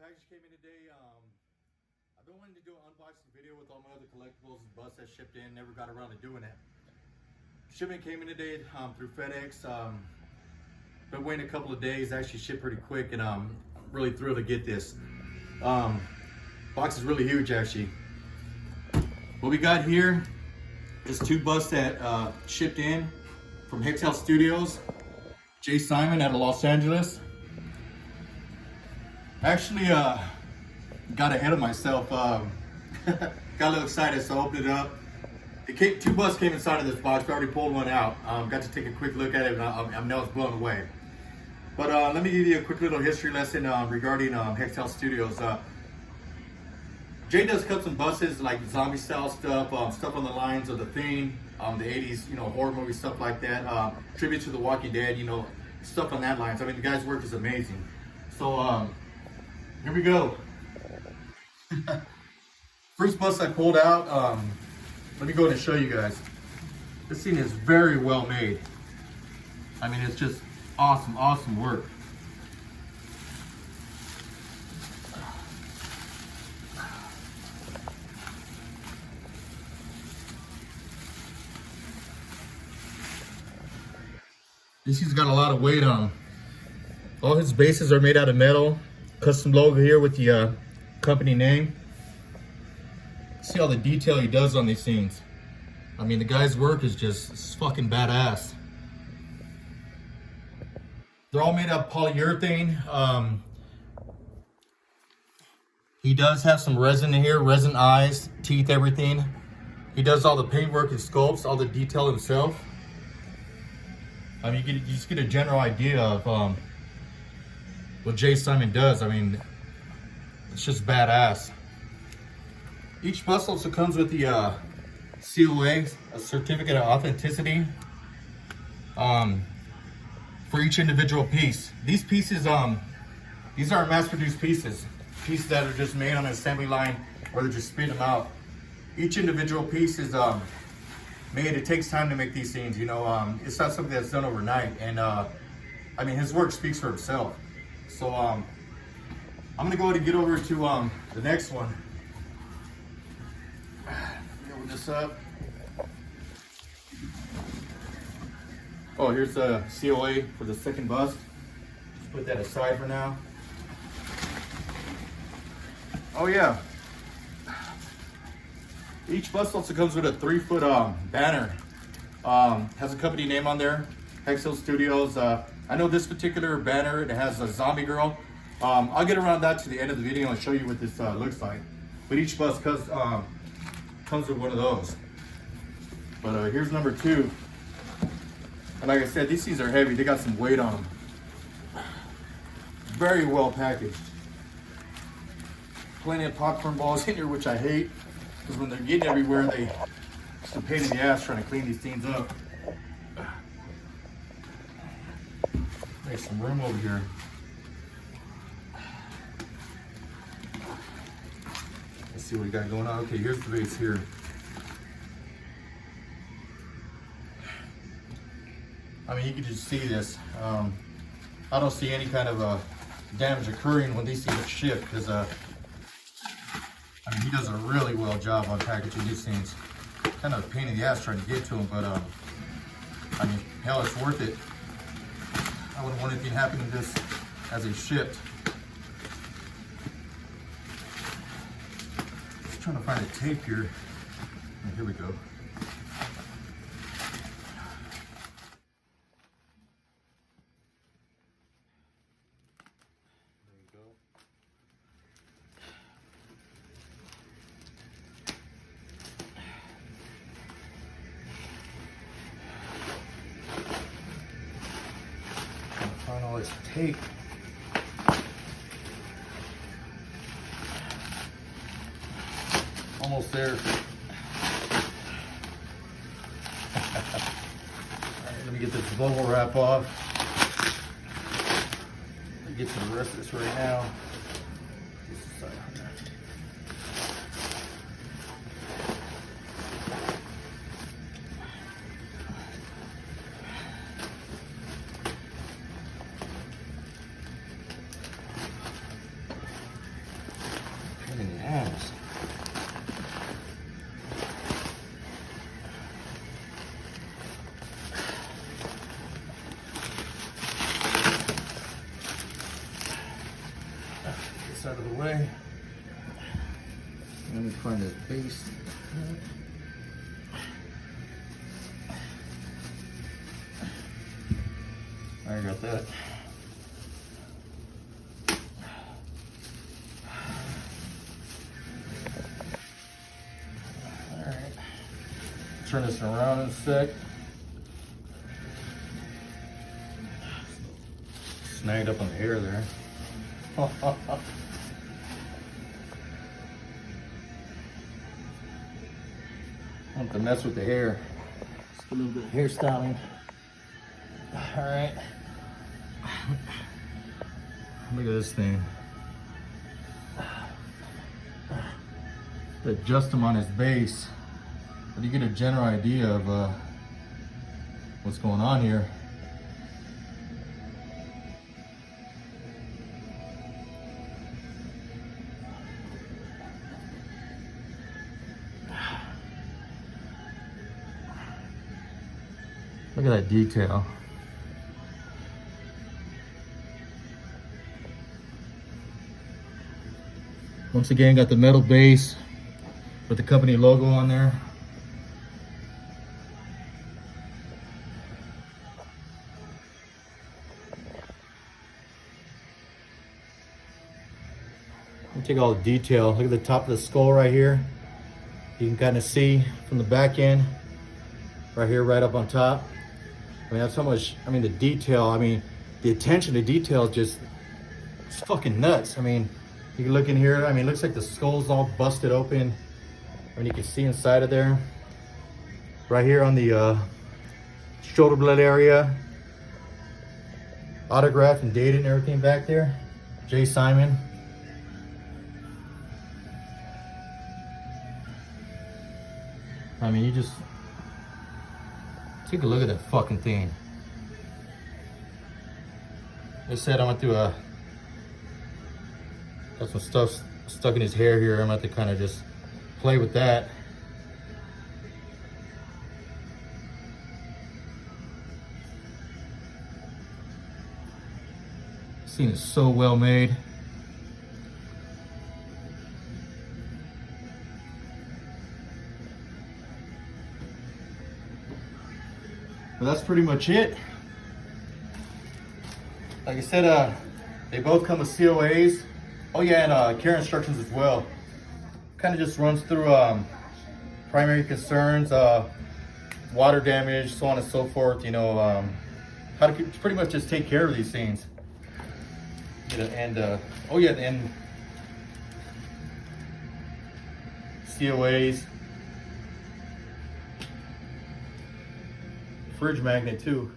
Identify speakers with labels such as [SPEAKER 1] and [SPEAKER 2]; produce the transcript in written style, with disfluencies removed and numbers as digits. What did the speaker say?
[SPEAKER 1] package came in today. I've been wanting to do an unboxing video with all my other collectibles and busts that shipped in. Never got around to doing it. Shipment came in today through FedEx. Been waiting a couple of days. Actually shipped pretty quick, and I'm really thrilled to get this. Box is really huge, actually. What we got here is two busts that shipped in from HEXHILL Studios. Jay Simon out of Los Angeles. Actually, got ahead of myself. Got a little excited, so I opened it up. Two busts came inside of this box. I already pulled one out. Got to take a quick look at it, and I was blown away. But let me give you a quick little history lesson regarding HEXHILL Studios. Jay does cups and busts like zombie style stuff, stuff on the lines of The Thing, the 80s, horror movie stuff like that. Tribute to The Walking Dead, stuff on that lines. I mean, the guy's work is amazing. So here we go. First bust I pulled out. Let me go ahead and show you guys. This thing is very well made. I mean, it's just awesome, awesome work. This thing's got a lot of weight on him. All his bases are made out of metal. Custom logo here with the company name. See all the detail he does on these things. I mean, the guy's work is just fucking badass. They're all made out of polyurethane. He does have some resin in here, resin eyes, teeth, everything. He does all the paintwork and sculpts, all the detail himself. I mean, you just get a general idea of what Jay Simon does. I mean, it's just badass. Each bust also comes with the COA, a certificate of authenticity, for each individual piece. These pieces, these aren't mass-produced pieces. Pieces that are just made on an assembly line, or they're just spitting them out. Each individual piece is made. It takes time to make these things. It's not something that's done overnight. And I mean, his work speaks for himself. So I'm gonna go ahead and get over to the next one. Open this up. Oh, here's the COA for the second bust. Just put that aside for now. Oh yeah. Each bust also comes with a 3-foot banner. Has a company name on there, HEXHILL Studios. I know this particular banner, it has a zombie girl. I'll get around that to the end of the video and show you what this looks like. But each bust comes with one of those. But here's number 2. And like I said, these things are heavy. They got some weight on them. Very well packaged. Plenty of popcorn balls in here, which I hate. Because when they're getting everywhere, it's a pain in the ass trying to clean these things up. Make some room over here. Let's see what we got going on. Okay, here's the base here. I mean, you can just see this. I don't see any kind of damage occurring when these things are shipped, because I mean, he does a really well job on packaging these things. Kind of a pain in the ass trying to get to them, but I mean, hell, it's worth it. I wouldn't want anything happen to this as they shipped. Just trying to find a tape here. Oh, here we go. Find all this tape. Almost there. All right, let me get this bubble wrap off. Let me get to the rest of this right now. Pain in the ass. This out of the way. Let me find this base. I got that. All right. Turn this around in a sec. Snagged up on the hair there. I don't have to mess with the hair. Just a little bit of hairstyling. All right. Look at this thing. Adjust him on his base, but you get a general idea of what's going on here. Look at that detail. Once again, got the metal base with the company logo on there. Take all the detail. Look at the top of the skull right here. You can kind of see from the back end, right here, right up on top. I mean, that's how much, I mean, the detail, I mean, the attention to detail is just, it's fucking nuts. I mean, you can look in here, I mean, it looks like the skull's all busted open. I mean, you can see inside of there. Right here on the shoulder blade area. Autographed and dated and everything back there. J. Simon. I mean, you just take a look at that fucking thing. They said I went through got some stuff stuck in his hair here. I'm about to kind of just play with that. This scene is so well made. But that's pretty much it. Like I said, they both come with COAs. Oh yeah, and care instructions as well. Kind of just runs through primary concerns, water damage, so on and so forth. You know, how to pretty much just take care of these things. And oh yeah, and COAs, fridge magnet too.